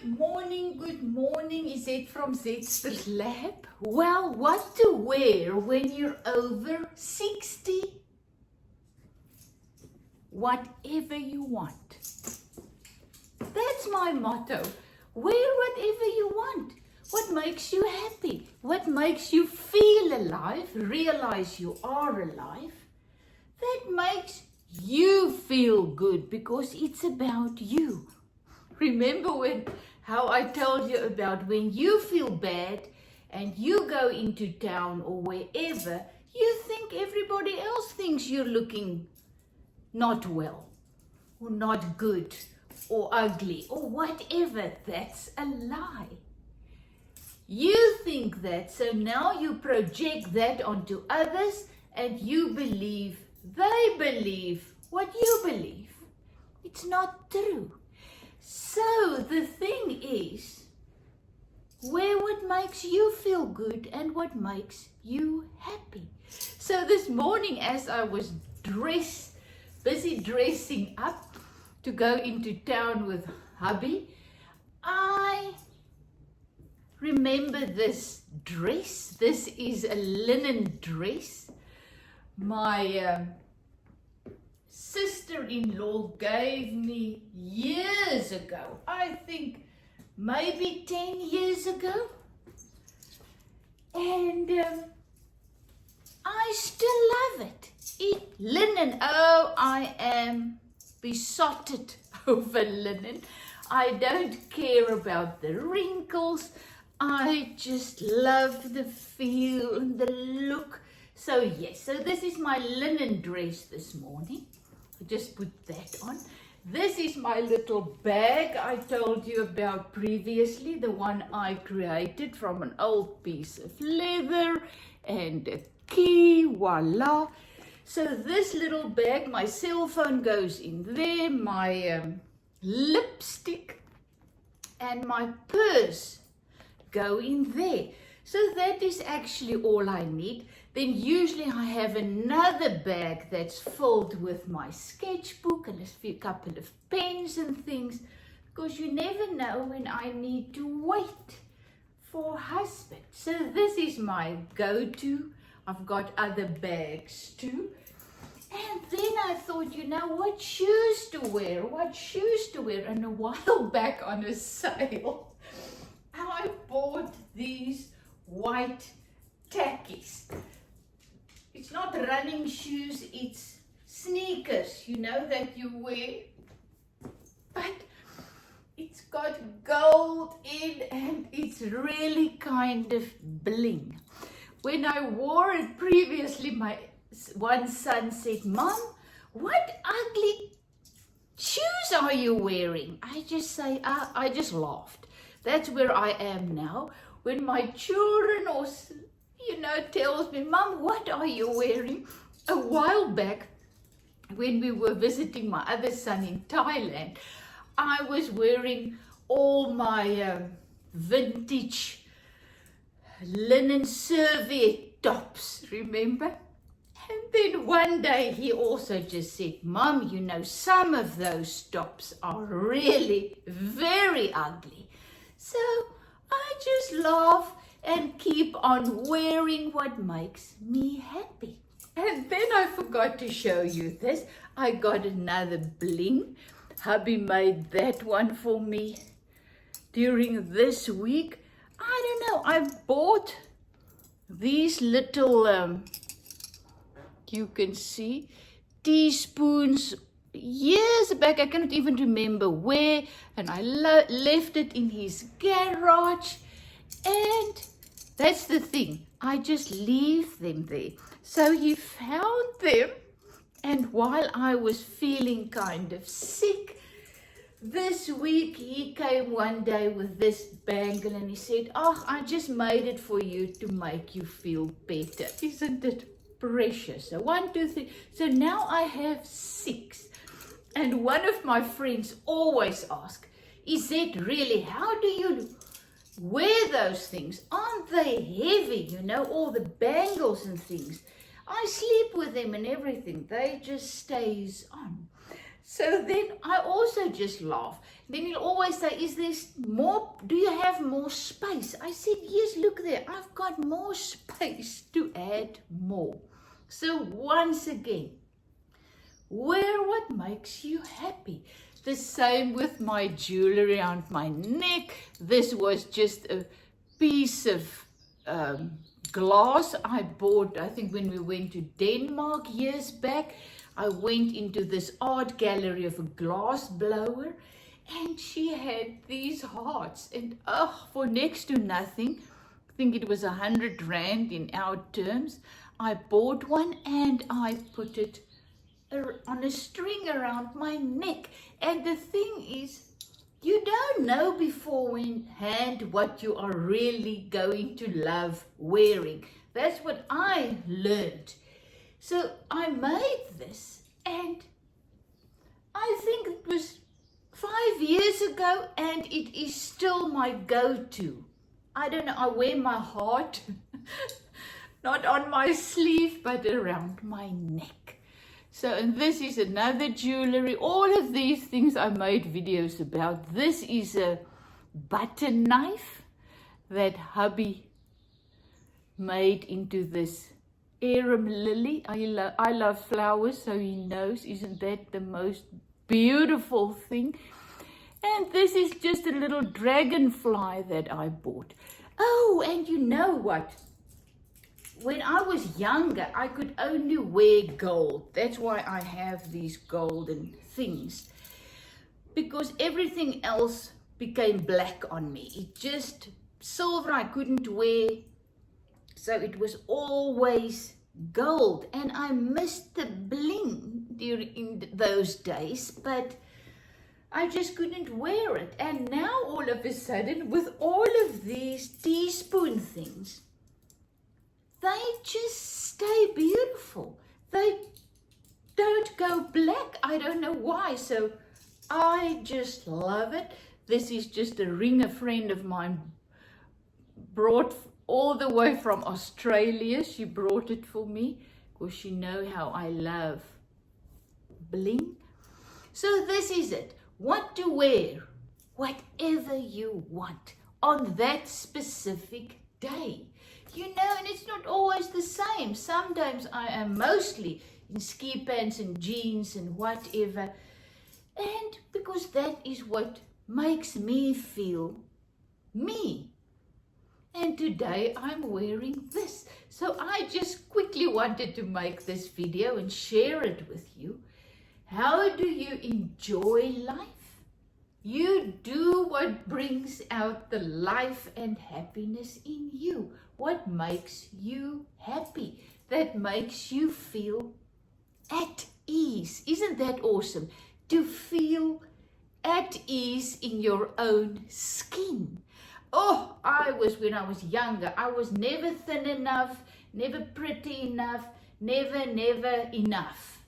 Good morning. Is it from Zetster's Lab? Well, what to wear when you're over 60? Whatever you want. That's my motto. Wear whatever you want. What makes you happy? What makes you feel alive? Realize you are alive. That makes you feel good because it's about you. Remember how I told you about when you feel bad and you go into town or wherever, you think everybody else thinks you're looking not well or not good or ugly or whatever. That's a lie. You think that, so now you project that onto others and you believe, they believe what you believe. It's not true. So the thing is, wear what makes you feel good and what makes you happy. So this morning as I was busy dressing up to go into town with hubby, I remember this dress. This is a linen dress. My sister-in-law gave me years ago. I think maybe 10 years ago. And I still love it. Linen. Oh, I am besotted over linen. I don't care about the wrinkles. I just love the feel and the look. So yes, so this is my linen dress this morning. I just put that on. This is my little bag I told you about previously, the one I created from an old piece of leather and a key, voila. So this little bag, my cell phone goes in there, my lipstick and my purse go in there. So that is actually all I need. Then usually I have another bag that's filled with my sketchbook and a couple of pens and things, because you never know when I need to wait for husband. So this is my go-to. I've got other bags too. And then I thought, what shoes to wear? And a while back on a sale, I bought these white tackies. It's not running shoes, it's sneakers, that you wear. But it's got gold in and it's really kind of bling. When I wore it previously, my one son said, "Mom, what ugly shoes are you wearing?" I just laughed. That's where I am now. When my children tells me, "Mom, what are you wearing?" A while back, when we were visiting my other son in Thailand, I was wearing all my vintage linen serviette tops, remember? And then one day he also just said, "Mom, some of those tops are really very ugly." So I just laugh and keep on wearing what makes me happy. And then I forgot to show you this. I got another bling. Hubby made that one for me during this week. I don't know, I bought these little, you can see, teaspoons years back. I cannot even remember where, and I left it in his garage. And that's the thing, I just leave them there. So he found them, and while I was feeling kind of sick this week, he came one day with this bangle and he said, "Oh, I just made it for you to make you feel better." Isn't it precious? So 1, 2, 3. So now I have 6. And one of my friends always asks, "Is it really, how do you wear those things? Aren't they heavy, all the bangles and things?" I sleep with them and everything. They just stays on. So then I also just laugh. Then he'll always say, is there more, do you have more space? I said, yes, look there, I've got more space to add more. So once again, wear what makes you happy. The same with my jewelry around my neck. This was just a piece of glass I bought, I think when we went to Denmark years back. I went into this art gallery of a glass blower, and she had these hearts, and for next to nothing, I think it was 100 rand in our terms, I bought one and I put it on a string around my neck. And the thing is, you don't know beforehand what you are really going to love wearing. That's what I learned. So I made this, and I think it was 5 years ago, and it is still my go-to. I don't know, I wear my heart, not on my sleeve, but around my neck. So, and this is another jewelry. All of these things I made videos about. This is a butter knife that hubby made into this arum lily. I love flowers, so he knows. Isn't that the most beautiful thing? And this is just a little dragonfly that I bought. Oh, and you know what? When I was younger, I could only wear gold. That's why I have these golden things. Because everything else became black on me. It just, silver I couldn't wear. So it was always gold, and I missed the bling in those days, but I just couldn't wear it. And now all of a sudden, with all of these teaspoon things, they just stay beautiful. They don't go black. I don't know why. So I just love it. This is just a ring a friend of mine brought all the way from Australia. She brought it for me because she knows how I love bling. So this is it. What to wear, whatever you want on that specific day. You know, and it's not always the same. Sometimes I am mostly in ski pants and jeans and whatever. And because that is what makes me feel me. And today I'm wearing this. So I just quickly wanted to make this video and share it with you. How do you enjoy life? You do what brings out the life and happiness in you. What makes you happy? That makes you feel at ease. Isn't that awesome? To feel at ease in your own skin. Oh, when I was younger, I was never thin enough, never pretty enough, never enough.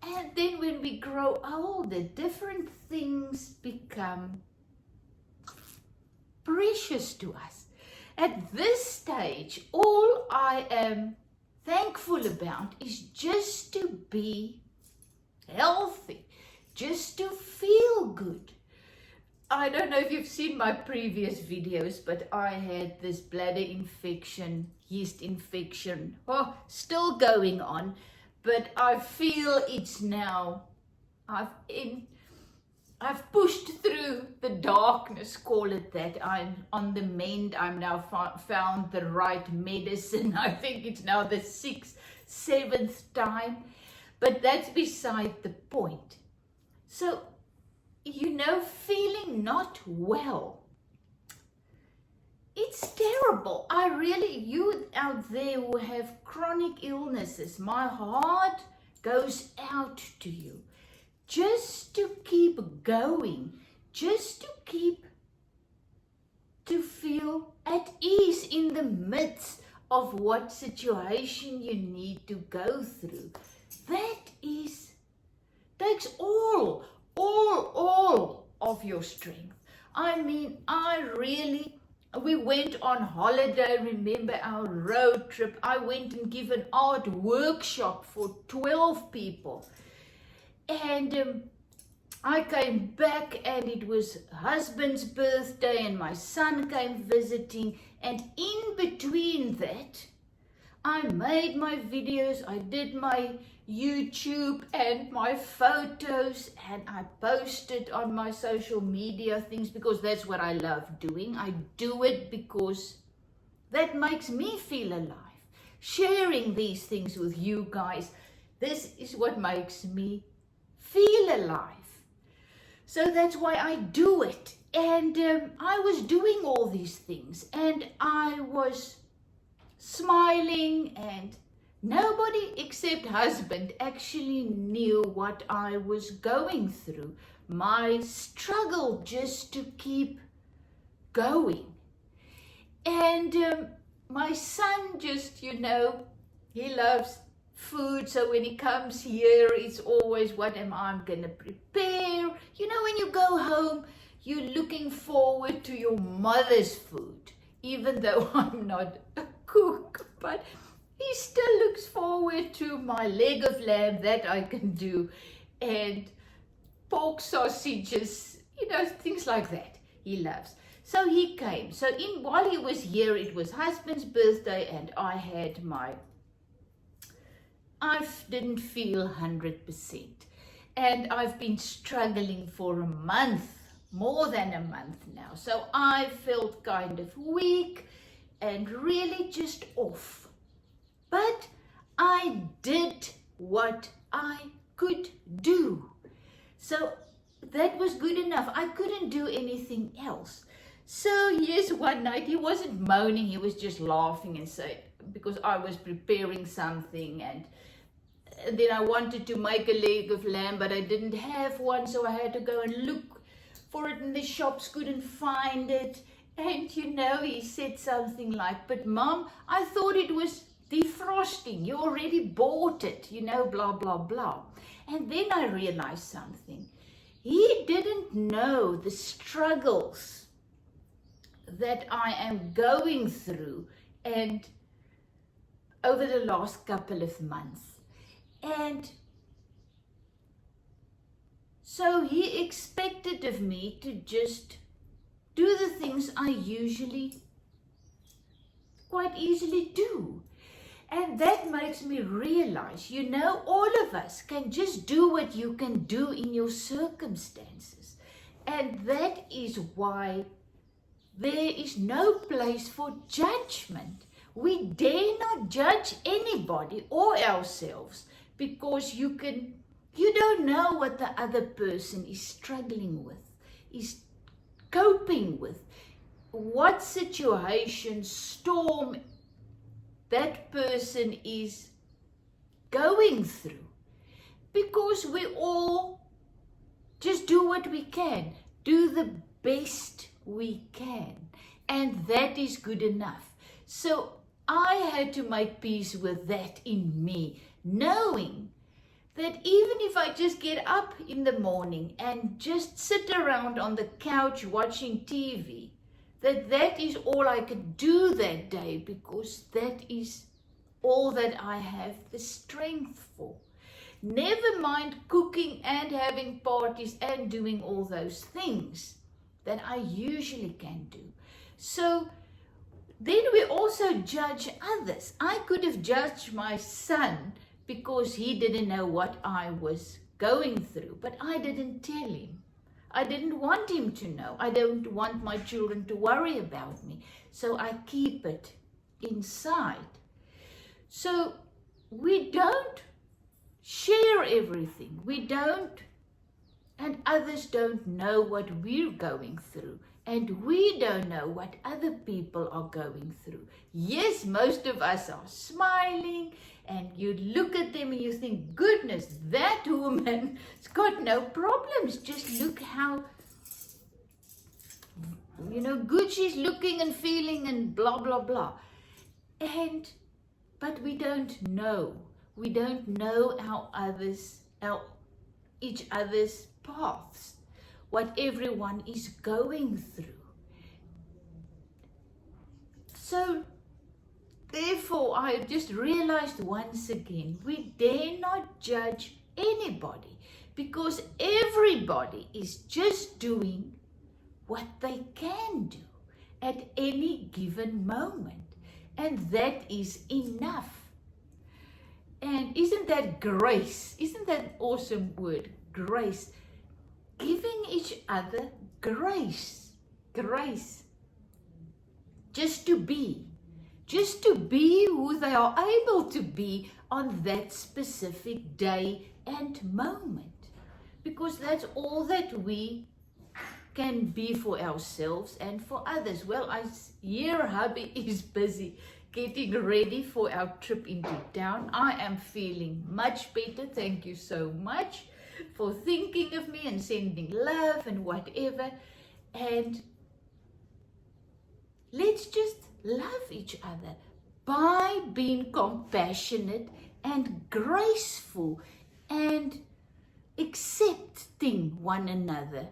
And then when we grow older, different things become precious to us. At this stage, all I am thankful about is just to be healthy, just to feel good. I don't know if you've seen my previous videos, but I had this bladder infection, yeast infection, still going on, but I feel it's now, I've pushed through the darkness, call it that. I'm on the mend. I'm now found the right medicine. I think it's now the 6th, 7th time, but that's beside the point. So, you know, feeling not well, it's terrible. You out there who have chronic illnesses, my heart goes out to you. Just to keep going, just to feel at ease in the midst of what situation you need to go through. That takes all of your strength. I mean, we went on holiday, remember our road trip. I went and gave an art workshop for 12 people. And I came back and it was husband's birthday and my son came visiting, and in between that I made my videos, I did my YouTube and my photos, and I posted on my social media things because that's what I love doing. I do it because that makes me feel alive. Sharing these things with you guys, this is what makes me feel alive. So that's why I do it. And I was doing all these things and I was smiling, and nobody except husband actually knew what I was going through. My struggle just to keep going. And my son just, he loves food, so when he comes here, it's always, what am I going to prepare? When you go home, you're looking forward to your mother's food, even though I'm not a cook, but he still looks forward to my leg of lamb that I can do, and pork sausages, things like that he loves. So he came. So while he was here, it was husband's birthday, and I didn't feel 100%. And I've been struggling for a month, more than a month now. So I felt kind of weak and really just off. But I did what I could do. So that was good enough. I couldn't do anything else. So yes, one night he wasn't moaning, he was just laughing and saying, because I was preparing something, and then I wanted to make a leg of lamb, but I didn't have one, so I had to go and look for it in the shops, couldn't find it. And he said something like, but Mom, I thought it was defrosting, you already bought it, blah, blah, blah. And then I realized something. He didn't know the struggles that I am going through and over the last couple of months. And so he expected of me to just do the things I usually quite easily do. And that makes me realize, all of us can just do what you can do in your circumstances. And that is why there is no place for judgment. We dare not judge anybody or ourselves, because you don't know what the other person is struggling with, is coping with, what situation, storm that person is going through. Because we all just do what we can, do the best we can, and that is good enough. So I had to make peace with that in me, knowing that even if I just get up in the morning and just sit around on the couch watching TV, that is all I could do that day, because that is all that I have the strength for. Never mind cooking and having parties and doing all those things that I usually can do. So then we also judge others. I could have judged my son because he didn't know what I was going through, but I didn't tell him. I didn't want him to know. I don't want my children to worry about me, so I keep it inside. So we don't share everything. We don't, and others don't know what we're going through. And we don't know what other people are going through. Yes, most of us are smiling, and you look at them and you think, goodness, that woman's got no problems. Just look how, good she's looking and feeling and blah, blah, blah. But we don't know. We don't know each other's paths, what everyone is going through. So therefore, I just realized once again, we dare not judge anybody, because everybody is just doing what they can do at any given moment, and that is enough. And isn't that grace? Isn't that an awesome word? Grace. Giving each other grace. Grace. Just to be who they are able to be on that specific day and moment. Because that's all that we can be for ourselves and for others. Well, I hear hubby is busy getting ready for our trip into town. I am feeling much better. Thank you so much for thinking of me and sending love and whatever. And let's just love each other by being compassionate and graceful and accepting one another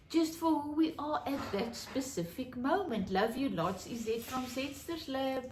just for who we are at that specific moment. Love you lots. Is it from Zetster's Lab?